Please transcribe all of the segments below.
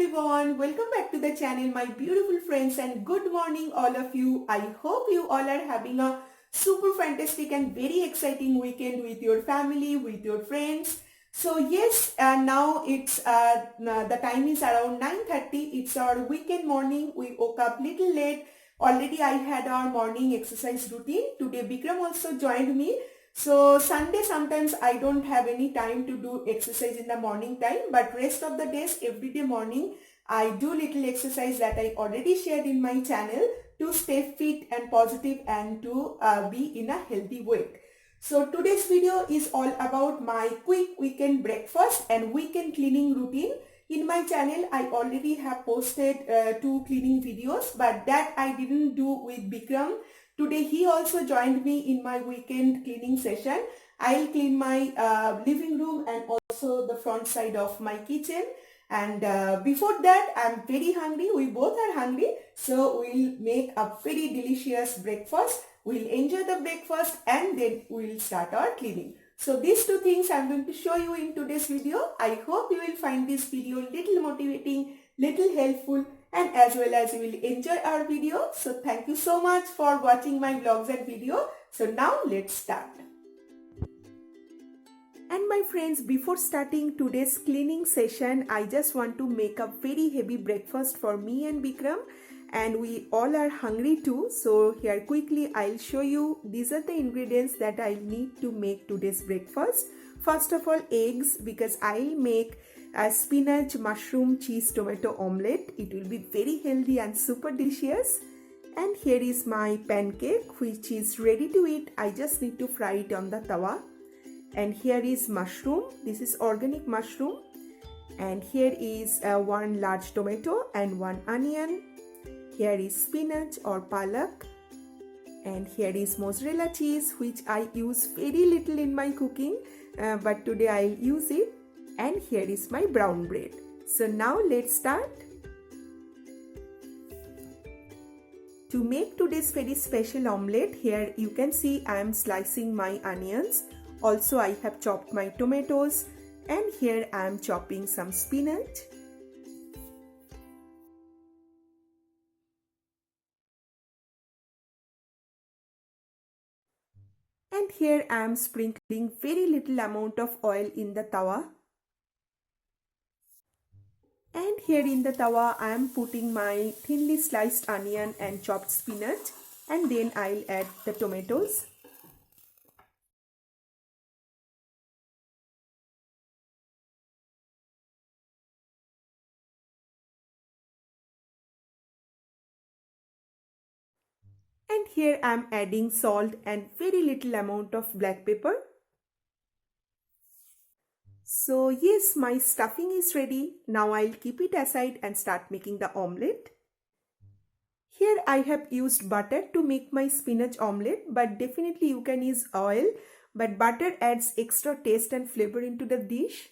everyone, welcome back to the channel my beautiful friends, and good morning all of you. I hope you all are having a super fantastic and very exciting weekend with your family, with your friends. So yes, now it's the time is around 9:30. It's our weekend morning. We woke up little late. Already I had our morning exercise routine. Today Bikram also joined me. So Sunday sometimes I don't have any time to do exercise in the morning time, but rest of the days everyday morning I do little exercise that I already shared in my channel to stay fit and positive and to be in a healthy weight. So today's video is all about my quick weekend breakfast and weekend cleaning routine. In my channel I already have posted 2 cleaning videos, but that I didn't do with Bikram. Today he also joined me in my weekend cleaning session. I'll clean my living room and also the front side of my kitchen. And before that, I'm very hungry. We both are hungry. So we'll make a very delicious breakfast. We'll enjoy the breakfast and then we'll start our cleaning. So these 2 things I'm going to show you in today's video. I hope you will find this video little motivating, little helpful, and as well as you will enjoy our video. So thank you so much for watching my vlogs and video. So now let's start. And my friends, before starting today's cleaning session, I just want to make a very heavy breakfast for me and Bikram, and we all are hungry too. So here quickly I'll show you, these are the ingredients that I need to make today's breakfast. First of all, eggs, because I'll make a spinach, mushroom, cheese, tomato omelette. It will be very healthy and super delicious. And here is my pancake, which is ready to eat. I just need to fry it on the tawa. And here is mushroom. This is organic mushroom. And here is 1 large tomato and 1 onion. Here is spinach or palak. And here is mozzarella cheese, which I use very little in my cooking, but today I'll use it. And here is my brown bread. So now let's start. To make today's very special omelette, here you can see I am slicing my onions. Also I have chopped my tomatoes, and here I am chopping some spinach. And here I am sprinkling very little amount of oil in the tawa. And here in the tawa I am putting my thinly sliced onion and chopped spinach, and then I'll add the tomatoes. And here I am adding salt and very little amount of black pepper. So yes, my stuffing is ready. Now I'll keep it aside and start making the omelette. Here I have used butter to make my spinach omelette, but definitely you can use oil, but butter adds extra taste and flavor into the dish.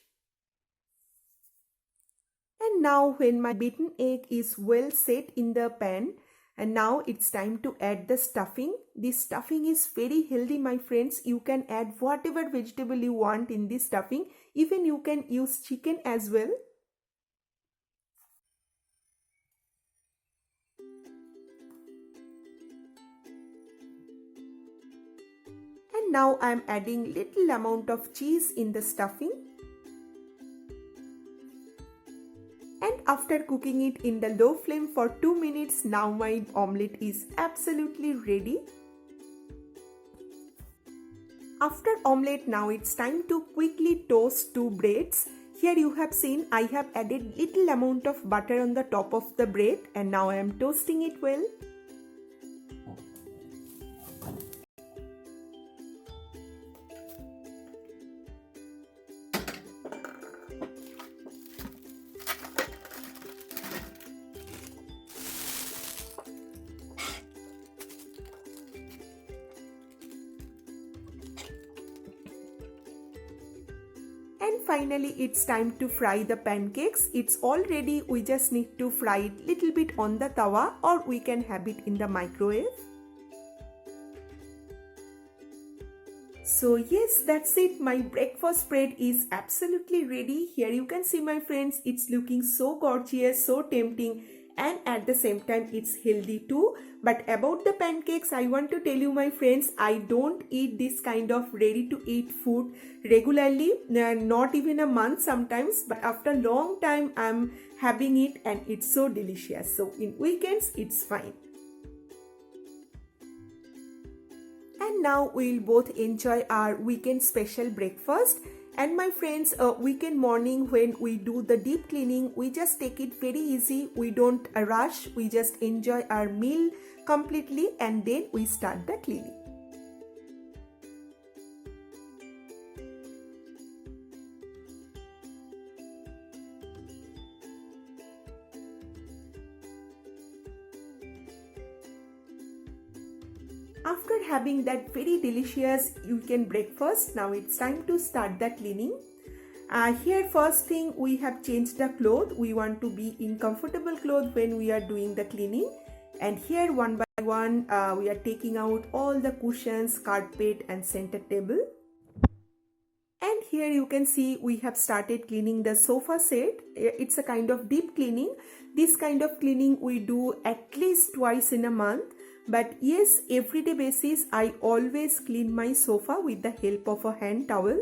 And now when my beaten egg is well set in the pan, and now it's time to add the stuffing. This stuffing is very healthy, my friends. You can add whatever vegetable you want in this stuffing. Even you can use chicken as well. And now I am adding little amount of cheese in the stuffing. And after cooking it in the low flame for 2 minutes, now my omelette is absolutely ready. After omelette, now it's time to quickly toast 2 breads. Here you have seen I have added little amount of butter on the top of the bread, and now I am toasting it well. And finally it's time to fry the pancakes. It's all ready. We just need to fry it little bit on the tawa, or we can have it in the microwave. So yes, that's it. My breakfast spread is absolutely ready. Here you can see, my friends, it's looking so gorgeous, so tempting, and at the same time it's healthy too. But about the pancakes, I want to tell you, my friends, I don't eat this kind of ready to eat food regularly, not even a month sometimes, but after a long time I'm having it and it's so delicious. So in weekends it's fine. And now we'll both enjoy our weekend special breakfast. And my friends, weekend morning when we do the deep cleaning, we just take it very easy. We don't rush. We just enjoy our meal completely and then we start the cleaning. After having that very delicious weekend breakfast, now it's time to start the cleaning. Here first thing, we have changed the clothes. We want to be in comfortable clothes when we are doing the cleaning. And here one by one, we are taking out all the cushions, carpet and center table. And here you can see we have started cleaning the sofa set. It's a kind of deep cleaning. This kind of cleaning we do at least twice in a month. But yes, everyday basis I always clean my sofa with the help of a hand towel.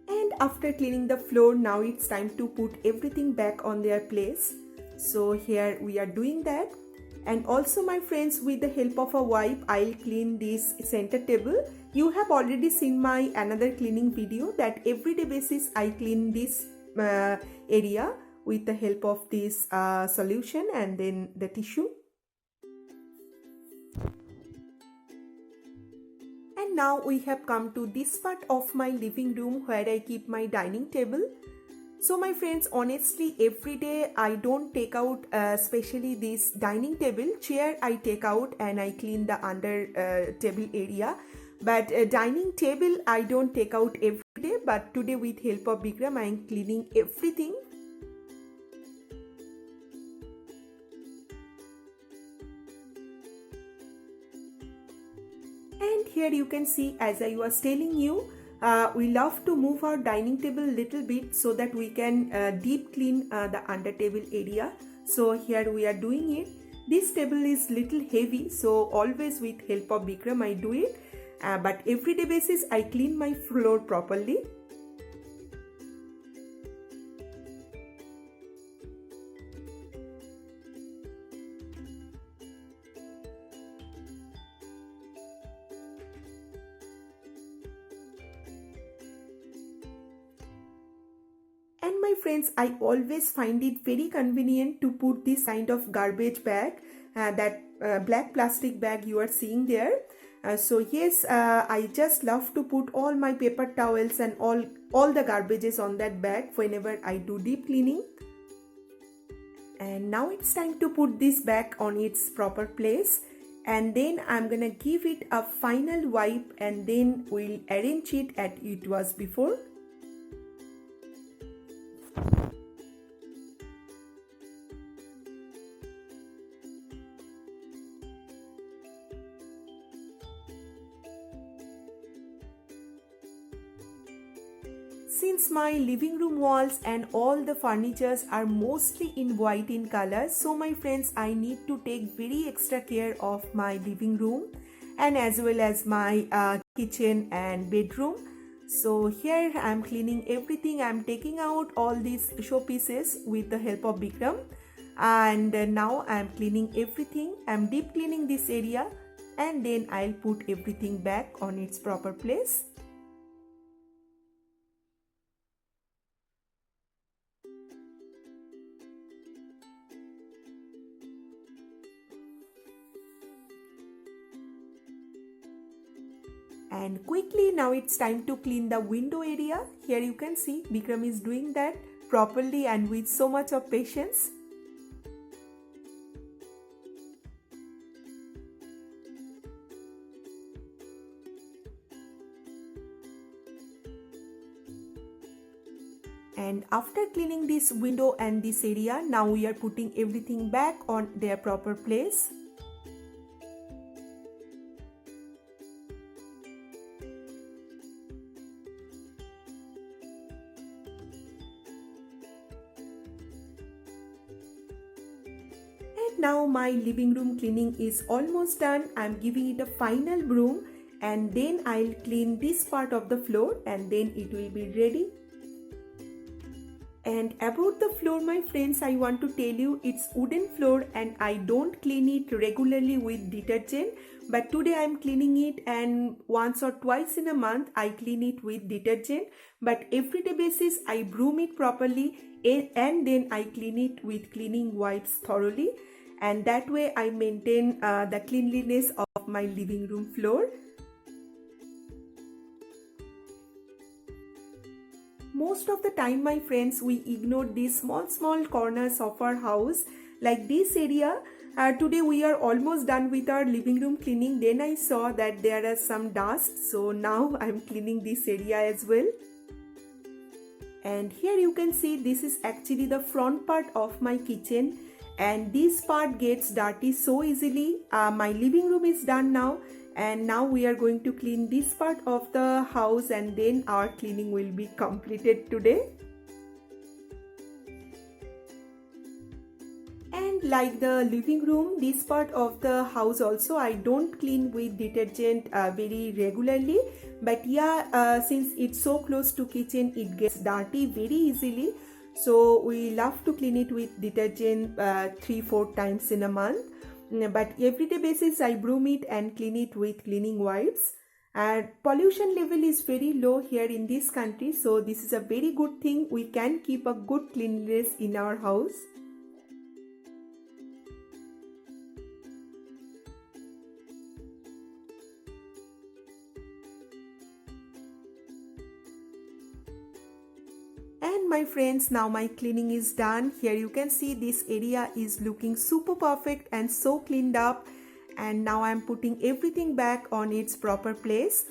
And after cleaning the floor, now it's time to put everything back on their place. So here we are doing that. And also my friends, with the help of a wipe, I'll clean this center table. You have already seen my another cleaning video that everyday basis I clean this area with the help of this solution and then the tissue. And now we have come to this part of my living room where I keep my dining table. So my friends, honestly, every day I don't take out especially this dining table. Chair I take out and I clean the under table area. But dining table I don't take out every day. But today with help of Bikram I am cleaning everything. And here you can see, as I was telling you, we love to move our dining table little bit so that we can deep clean the under table area. So here we are doing it. This table is little heavy, so always with help of Bikram I do it. But everyday basis I clean my floor properly. And my friends, I always find it very convenient to put this kind of garbage bag, that black plastic bag you are seeing there. So yes, I just love to put all my paper towels and all the garbages on that bag whenever I do deep cleaning. And now it's time to put this bag on its proper place. And then I'm gonna give it a final wipe and then we'll arrange it as it was before. Since my living room walls and all the furnitures are mostly in white in color, so my friends, I need to take very extra care of my living room and as well as my kitchen and bedroom. So here I am cleaning everything. I am taking out all these showpieces with the help of Bikram, and now I am cleaning everything. I am deep cleaning this area and then I'll put everything back on its proper place. And quickly now it's time to clean the window area. Here you can see Bikram is doing that properly and with so much of patience. And after cleaning this window and this area, now we are putting everything back on their proper place. And now my living room cleaning is almost done. I'm giving it a final broom and then I'll clean this part of the floor and then it will be ready. And about the floor, my friends, I want to tell you it's wooden floor and I don't clean it regularly with detergent. But today I'm cleaning it and once or twice in a month I clean it with detergent. But everyday basis I broom it properly and then I clean it with cleaning wipes thoroughly. And that way I maintain the cleanliness of my living room floor. Most of the time, my friends, we ignore these small corners of our house like this area. Today we are almost done with our living room cleaning. Then I saw that there are some dust, so now I'm cleaning this area as well. And here you can see this is actually the front part of my kitchen and this part gets dirty so easily. My living room is done now. And now we are going to clean this part of the house and then our cleaning will be completed today. And like the living room, this part of the house also I don't clean with detergent very regularly. But yeah, since it's so close to kitchen, it gets dirty very easily. So we love to clean it with detergent 3-4 times in a month. But everyday basis I broom it and clean it with cleaning wipes. And pollution level is very low here in this country, so this is a very good thing. We can keep a good cleanliness in our house. And my friends, now my cleaning is done. Here you can see this area is looking super perfect and so cleaned up. And now I'm putting everything back on its proper place.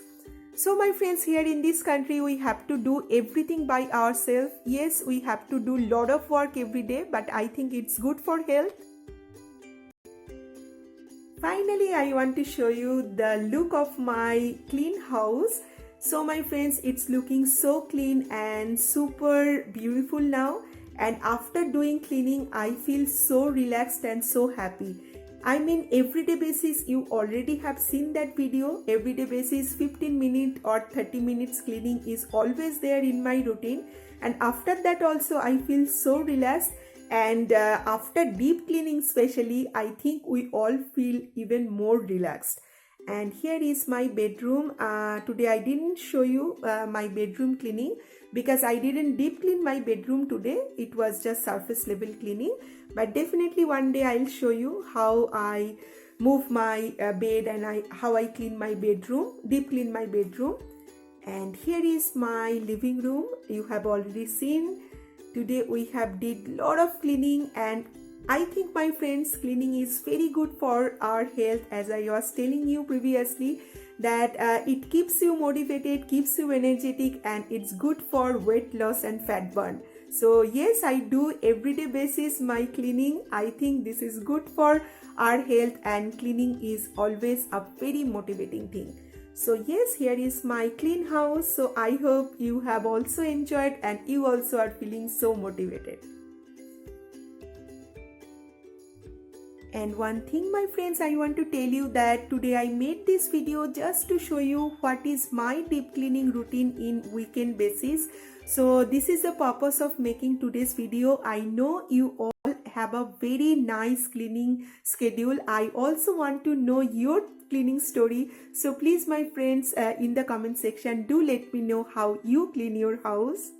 So my friends, here in this country we have to do everything by ourselves. Yes, we have to do a lot of work every day, but I think it's good for health. Finally, I want to show you the look of my clean house. So my friends, it's looking so clean and super beautiful now. And after doing cleaning, I feel so relaxed and so happy. I mean, everyday basis, you already have seen that video. Everyday basis, 15 minutes or 30 minutes cleaning is always there in my routine. And after that also, I feel so relaxed. And after deep cleaning especially, I think we all feel even more relaxed. And here is my bedroom. Today I didn't show you my bedroom cleaning because I didn't deep clean my bedroom today. It was just surface level cleaning. But definitely one day I'll show you how I move my bed and how I clean my bedroom, deep clean my bedroom. And here is my living room. You have already seen. Today we have did lot of cleaning, and I think my friends, cleaning is very good for our health, as I was telling you previously that it keeps you motivated, keeps you energetic, and it's good for weight loss and fat burn. So yes, I do everyday basis my cleaning. I think this is good for our health and cleaning is always a very motivating thing. So yes, here is my clean house. So I hope you have also enjoyed and you also are feeling so motivated. And one thing my friends, I want to tell you that today I made this video just to show you what is my deep cleaning routine in weekend basis. So this is the purpose of making today's video. I know you all have a very nice cleaning schedule. I also want to know your cleaning story. So please my friends, in the comment section, do let me know how you clean your house.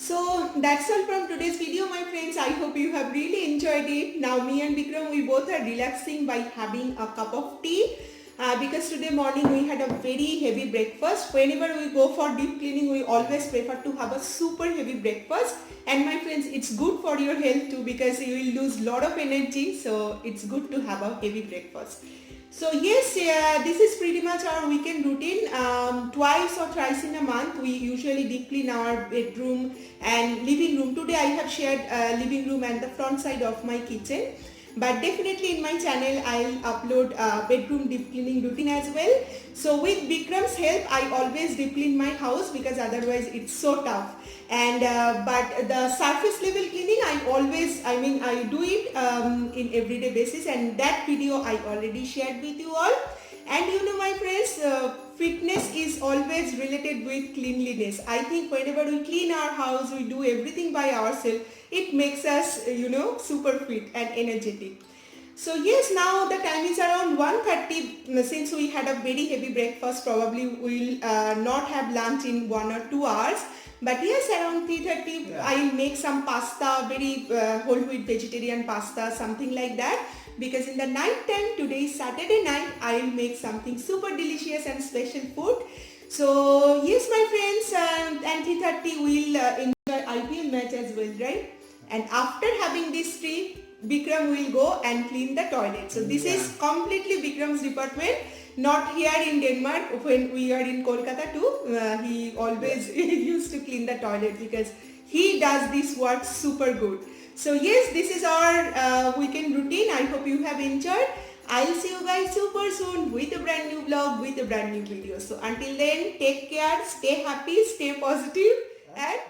So that's all from today's video, my friends. I hope you have really enjoyed it. Now me and Vikram, we both are relaxing by having a cup of tea. because today morning we had a very heavy breakfast. Whenever we go for deep cleaning, we always prefer to have a super heavy breakfast. And my friends, it's good for your health too because you will lose lot of energy. So it's good to have a heavy breakfast. So yes, this is pretty much our weekend routine. Twice or thrice in a month, we usually deep clean our bedroom and living room. Today I have shared living room and the front side of my kitchen. But definitely in my channel I'll upload bedroom deep cleaning routine as well. So with Bikram's help I always deep clean my house because otherwise it's so tough. And but the surface level cleaning I do it in everyday basis, and that video I already shared with you all. And you know my friends, fitness is always related with cleanliness. I think whenever we clean our house, we do everything by ourselves, it makes us, super fit and energetic. So yes, now the time is around 1:30. Since we had a very heavy breakfast, probably we'll not have lunch in 1 or 2 hours. But yes, around 3:30, I'll make some pasta, very whole wheat vegetarian pasta, something like that. Because in the night time, today is Saturday night, I'll make something super delicious and special food. So yes, my friends, and 3:30 we'll enjoy IPL match as well, right? And after having this tea, Bikram will go and clean the toilet. So this is completely Bikram's department. Not here in Denmark. When we are in Kolkata too, he always used to clean the toilet because he does this work super good. So yes, this is our weekend routine. I hope you have enjoyed. I'll see you guys super soon with a brand new vlog, with a brand new video. So until then, take care, stay happy, stay positive, and